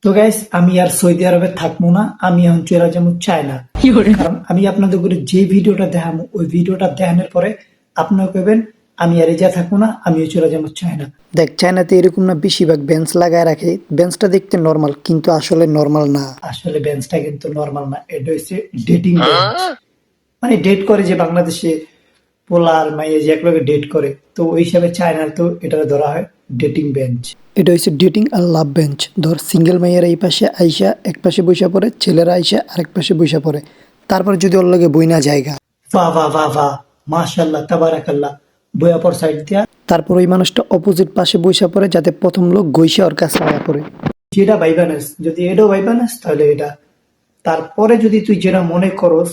তো গাইস, আমি আর সৌদি আরবে থাকবো না, আমি এখন চলে যাবো চায়না। কারণ আমি আপনাদের করে যে ভিডিওটা দেখাবো ওই ভিডিওটা দেখানোর পরে আপনারা কইবেন আমি আর যা থাকবো না, আমিও চলে যাবো চায়না। দেখ, চায়নাতে এরকম না, বেশিরভাগ বেঞ্চ লাগায় রাখে। বেঞ্চটা দেখতে নর্মাল, কিন্তু আসলে নর্মাল না। আসলে বেঞ্চটা কিন্তু নর্মাল না, এটা হচ্ছে ডেটিং বেঞ্চ। মানে ডেট করে যে বাংলাদেশে পোলার মাইয়ে যে একলগে ডেট করে, তো ওই হিসাবে চায়নার তো এটা ধরা হয় ডেটিং বেঞ্চ। এটা হচ্ছে ডেটিং আর লাভ বেঞ্চ। ধর, সিঙ্গেল মাইয়েরা এই পাশে আইসা এক পাশে বইসা পড়ে, ছেলেরা আইসা আরেক পাশে বইসা পড়ে। তারপরে যদি ওর লগে বই না জায়গা, বাহ বাহ বাহ বাহ, মাশাআল্লাহ তাবারাকাল্লাহ, বইয়া পর সাইড দিয়া তারপর ওই মানুষটা অপোজিট পাশে বইসা পড়ে, যাতে প্রথম লোক গইসা ওর কাছে আয়া পড়ে। যেটা ভাইবানাস, যদি এটাও ভাইবানাস তাহলে এটা, তারপরে যদি তুই যেটা মনে করস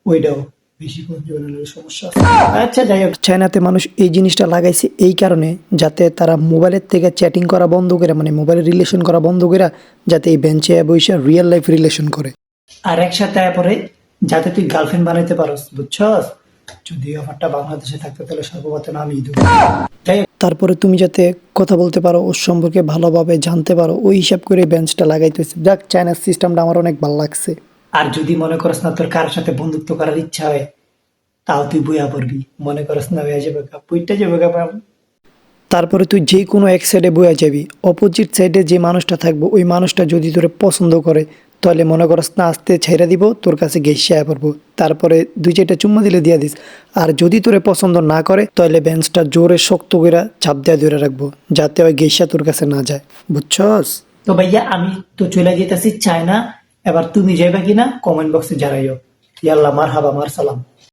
ওইটাও। বেশি জীবনের সমস্যা আছে। আচ্ছা, যাই হোক, চায়নাতে মানুষ এই জিনিসটা লাগাইছে এই কারণে, যাতে তারা মোবাইলের থেকে চ্যাটিং করা বন্ধ করে, মানে মোবাইলে রিলেশন করা বন্ধ করে, যাতে এই বেঞ্চে বসে রিয়েল লাইফ রিলেশন করে। আর একসাথে পরে যাতে তুই গার্লফ্রেন্ড বানাইতে পারস, বুঝছস? যদি অফারটা বাংলাদেশে থাকতো তাহলে সর্বপ্রথম আমি দেবো। যাই হোক, তারপরে তুমি যাতে কথা বলতে পারো, ওর সম্পর্কে ভালোভাবে জানতে পারো, ওই হিসাব করে বেঞ্চটা লাগাইতেছে। যাক, চায়নার সিস্টেমটা আমার অনেক ভালো লাগছে। আর যদি মনে করস না তোর কারোর সাথে বন্ধুত্ব করার ইচ্ছা হয়, তাও তুই বইয়া পড়বি। মনে করস না হয়ে যাবে বইটা যাবে। তারপরে তুই যে কোনো এক সাইডে বইয়া যাবি, অপোজিট সাইডে যে মানুষটা থাকবো ওই মানুষটা যদি তোরে পছন্দ করে, তাহলে মনে করস না আস্তে ছেড়ে দিব, তোর কাছে ঘেঁষে পড়বো। তারপরে দুই চারটা চুম্মা দিলে দিয়া দিস। আর যদি তোরে পছন্দ না করে, তাহলে বেঞ্চটা জোরে শক্ত করে চাপ দেওয়া ধরে রাখবো, যাতে ওই ঘেঁষা তোর কাছে না যায়। বুঝছস? তো ভাইয়া, আমি তো চলে যেতেছি চায়না। এবার তুমি যাইবা কিনা কমেন্ট বক্সে জানাইও। ইয়াল্লা, মারহাবা, মার সালাম।